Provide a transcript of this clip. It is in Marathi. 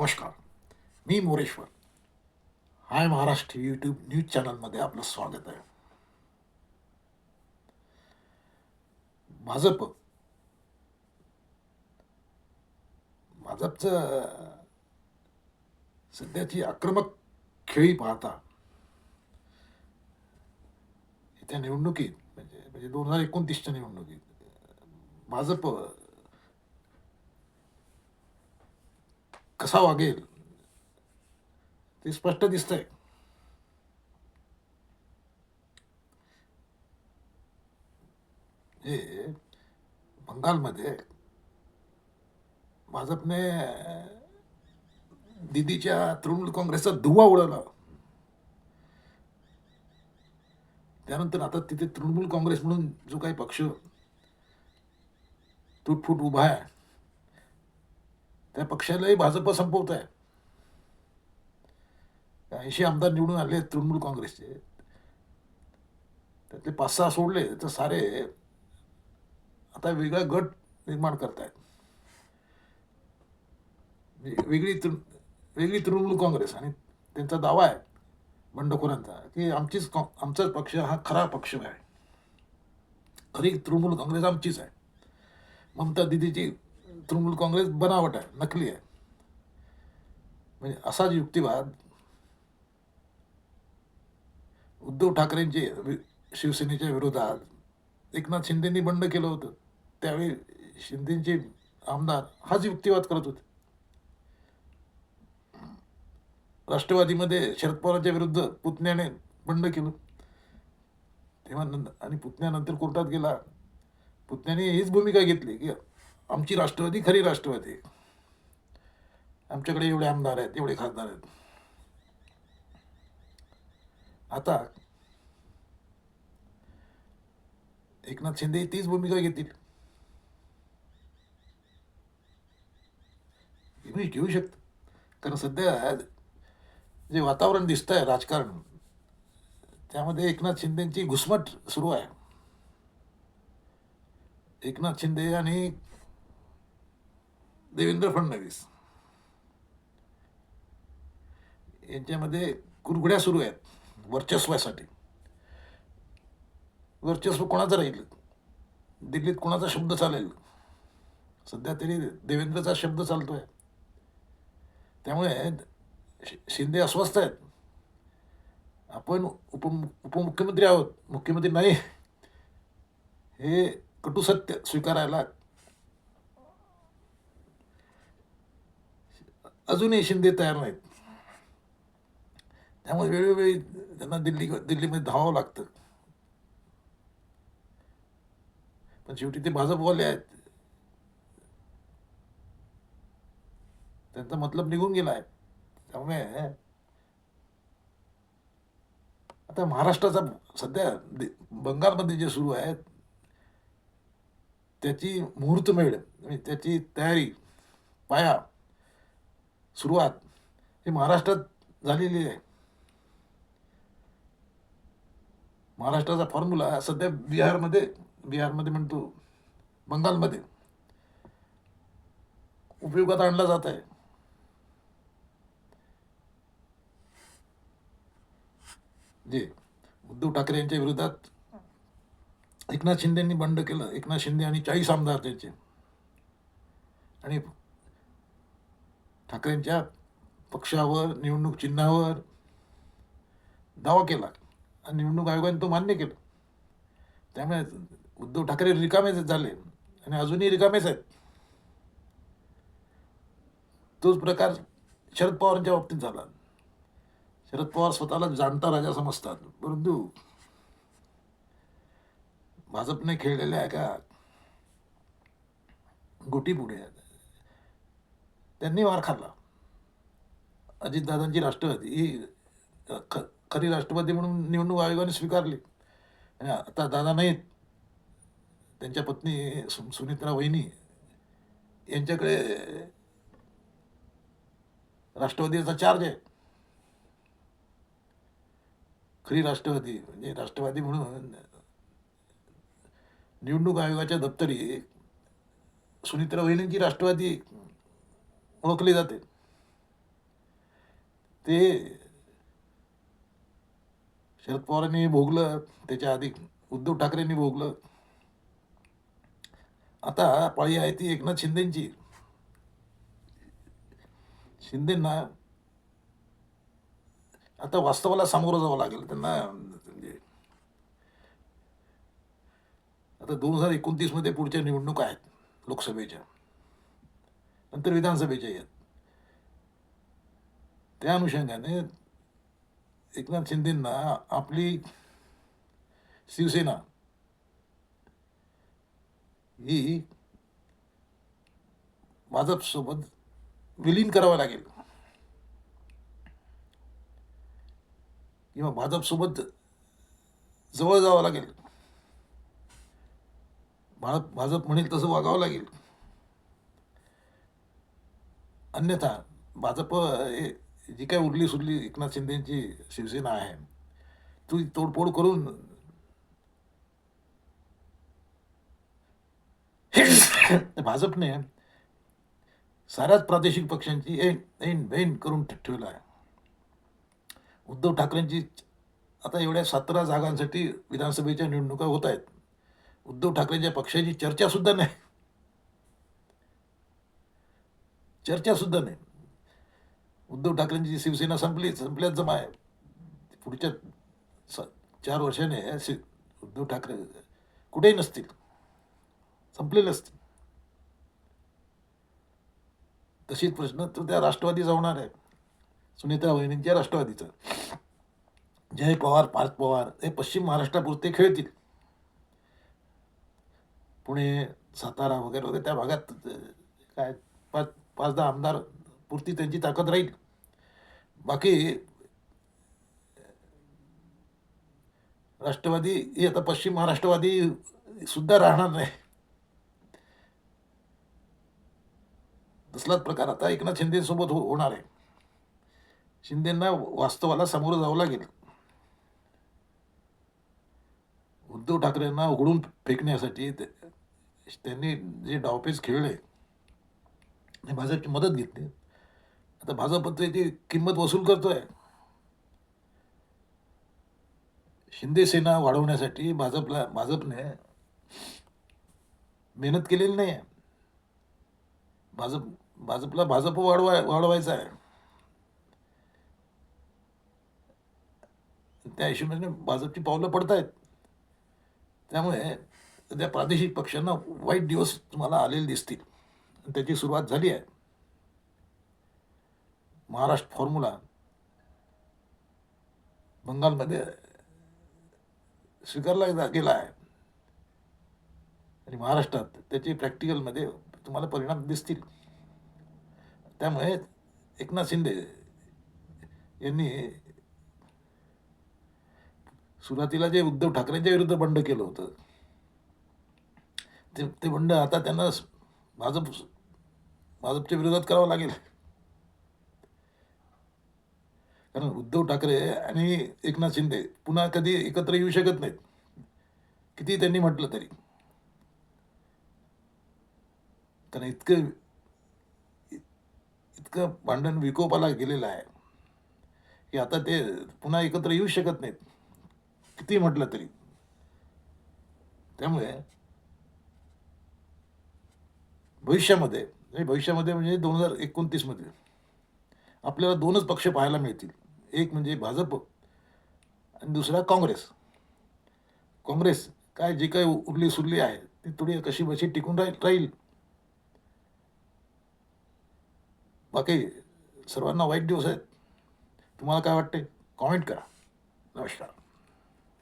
नमस्कार. मी मोरेश्वर. हाय महाराष्ट्र यूट्यूब न्यूज चॅनलमध्ये आपलं स्वागत आहे. भाजप भाजपचं सध्याची आक्रमक खेळी पाहता त्या निवडणुकीत म्हणजे 2029च्या निवडणुकीत भाजप कसा वागेल ते स्पष्ट दिसतंय. हे बंगालमध्ये भाजपने दिदीच्या तृणमूल काँग्रेसचा धुव्वा उडवला. त्यानंतर आता तिथे तृणमूल काँग्रेस म्हणून जो काही पक्ष तुटफूट उभा आहे त्या पक्षालाही भाजप संपवत आहे. 80 आमदार निवडून आले तृणमूल काँग्रेसचे, त्यातले 5-6 सोडले तर सारे आता वेगळा गट निर्माण करतायत. वेगळी तृणमूल काँग्रेस. आणि त्यांचा दावा आहे बंडखोरांचा की आमचाच पक्ष हा खरा पक्ष आहे, खरी तृणमूल काँग्रेस आमचीच आहे. ममता दिदीची तृणमूल काँग्रेस बनावट आहे, नकली आहे. म्हणजे असा युक्तिवाद उद्धव ठाकरेंचे शिवसेनेच्या विरोधात एकनाथ शिंदेंनी बंड केलं होतं. त्यावेळी शिंदेचे आमदार हाच युक्तिवाद करत होते. राष्ट्रवादीमध्ये शरद पवारांच्या विरुद्ध पुतण्याने बंड केलं तेव्हा आणि पुतण्यानंतर कोर्टात गेला. पुतण्याने हीच भूमिका घेतली की आमची राष्ट्रवादी खरी राष्ट्रवादी आहे, आमच्याकडे एवढे आमदार आहेत, एवढे खासदार आहेत. आता एकनाथ शिंदे तीच भूमिका घेतील. घेऊ शकत, कारण सध्या जे वातावरण दिसत आहे राजकारण, त्यामध्ये एकनाथ शिंदेची घुसमट सुरू आहे. एकनाथ शिंदे आणि देवेंद्र फडणवीस यांच्यामध्ये कुरघुड्या सुरू आहेत वर्चस्वासाठी. वर्चस्व कोणाचं राहील, दिल्लीत कोणाचा शब्द चालेल? सध्या तरी देवेंद्रचा शब्द चालतोय. त्यामुळे शिंदे अस्वस्थ आहेत. आपण उपमुख्यमंत्री आहोत, मुख्यमंत्री नाही, हे कटू सत्य स्वीकारायला अजूनही शिंदे तयार नाहीत. त्यामुळे वेळोवेळी त्यांना दिल्लीमध्ये धावावं लागतं. पण शेवटी ते भाजपवाले आहेत, त्यांचा मतलब निघून गेला आहे. त्यामुळे आता महाराष्ट्राचा सध्या बंगालमध्ये जे सुरू आहे त्याची मुहूर्तमेढ, त्याची तयारी, पाया, सुरुवात ही महाराष्ट्रात झालेली आहे. महाराष्ट्राचा फॉर्म्युला सध्या बिहारमध्ये म्हणतो, बंगालमध्ये उपयोगात आणला जात आहे. जे उद्धव ठाकरे यांच्या विरोधात एकनाथ शिंदेंनी बंड केलं. एकनाथ शिंदे आणि 40 आमदार त्याचे, आणि ठाकरेंच्या पक्षावर, निवडणूक चिन्हावर दावा केला आणि निवडणूक आयोगाने तो मान्य केलं. त्यामुळे उद्धव ठाकरे रिकामेच झाले आणि अजूनही रिकामेच आहेत. तोच प्रकार शरद पवारांच्या बाबतीत झाला. शरद पवार स्वतःला जाणता राजा समजतात, परंतु भाजपने खेळलेल्या एका गोटीपुढे त्यांनी वार खाल्ला. अजितदादांची राष्ट्रवादी ही खरी राष्ट्रवादी म्हणून निवडणूक आयोगाने स्वीकारली. आणि आता दादा नाहीत, त्यांच्या पत्नी सुनित्रा वहिनी यांच्याकडे राष्ट्रवादीचा चार्ज आहे. खरी राष्ट्रवादी म्हणजे राष्ट्रवादी म्हणून निवडणूक आयोगाच्या दप्तरी सुनित्रा वहिनींची राष्ट्रवादी ओळखली जाते. ते शरद पवारांनी भोगलं, त्याच्या आधी उद्धव ठाकरेंनी भोगलं. आता पाळी आहे ती एकनाथ शिंदेची. शिंदेंना आता वास्तवाला सामोरं जावं लागेल त्यांना. म्हणजे आता 2029 मध्ये पुढच्या निवडणुका आहेत, लोकसभेच्या, नंतर विधानसभेच्या आहेत. त्या अनुषंगाने एकनाथ शिंदेंना आपली शिवसेना ही भाजपसोबत विलीन करावं लागेल, किंवा भाजपसोबत जवळ जावं लागेल. भाजप म्हणेल तसं वागावं लागेल. अन्यथा भाजप जी काय उरली सुरली एकनाथ शिंदेची शिवसेना आहे, ती तोडफोड करून भाजपने साऱ्याच प्रादेशिक पक्षांची ऐन ऐन बैन करून ठेवलं आहे. उद्धव ठाकरेंची आता एवढ्या 17 जागांसाठी विधानसभेच्या निवडणुका होत आहेत. उद्धव ठाकरेंच्या पक्षाची चर्चा सुद्धा नाही, चर्चा सुद्धा नाही. उद्धव ठाकरेंची शिवसेना संपल्यात जमा आहे. पुढच्या 4 वर्षाने उद्धव ठाकरे कुठेही नसतील, संपलेले असतील. तशीच प्रश्न तो त्या राष्ट्रवादीचा होणार आहे, सुनेत्रा वहिनींच्या राष्ट्रवादीचं. जय पवार, पार्थ पवार हे पश्चिम महाराष्ट्रापुरते खेळतील. पुणे, सातारा वगैरे वगैरे त्या भागात काय 5-10 आमदार पुरती त्यांची ताकद राहील. बाकी राष्ट्रवादी ही आता पश्चिम महाराष्ट्रवादी सुद्धा राहणार नाही. तसलाच प्रकार आता एकनाथ शिंदेसोबत होणार आहे. शिंदेंना वास्तवाला सामोरं जावं लागेल. उद्धव ठाकरेंना उघडून फेकण्यासाठी त्यांनी जे डावपेच खेळले आणि भाजपची मदत घेतली. आता भाजप त्याची किंमत वसूल करतोय. शिंदे सेना वाढवण्यासाठी भाजपने मेहनत केलेली नाही आहे. भाजपला वाढवायचा आहे. त्या हिशोबाने भाजपची पावलं पडत आहेत. त्यामुळे त्या प्रादेशिक पक्षांना वाईट दिवस तुम्हाला आलेले दिसतील. त्याची सुरुवात झाली आहे. महाराष्ट्र फॉर्म्युला बंगालमध्ये स्वीकारला गेला आहे आणि महाराष्ट्रात त्याचे प्रॅक्टिकलमध्ये तुम्हाला परिणाम दिसतील. त्यामुळे एकनाथ शिंदे यांनी सुरुवातीला जे उद्धव ठाकरेंच्या विरुद्ध बंड केलं होतं, ते बंड आता त्यांना भाजपच्या विरोधात करावं लागेल. कारण उद्धव ठाकरे आणि एकनाथ शिंदे पुन्हा कधी एकत्र येऊ शकत नाहीत, किती त्यांनी म्हटलं तरी. कारण इतकं भांडण विकोपाला गेलेलं आहे की आता ते पुन्हा एकत्र येऊ शकत नाहीत, किती म्हटलं तरी. त्यामुळे भविष्यामध्ये म्हणजे 2029 मध्ये आपल्याला 2च पक्ष पाहायला मिळतील. एक म्हणजे भाजप आणि दुसरा काँग्रेस. काँग्रेस काय जी काही उरली सुरली आहे ती थोडी कशी बशी टिकून राहील. बाकी सर्वांना वाईट दिवस आहेत. तुम्हाला काय वाटते? कॉमेंट करा. नमस्कार.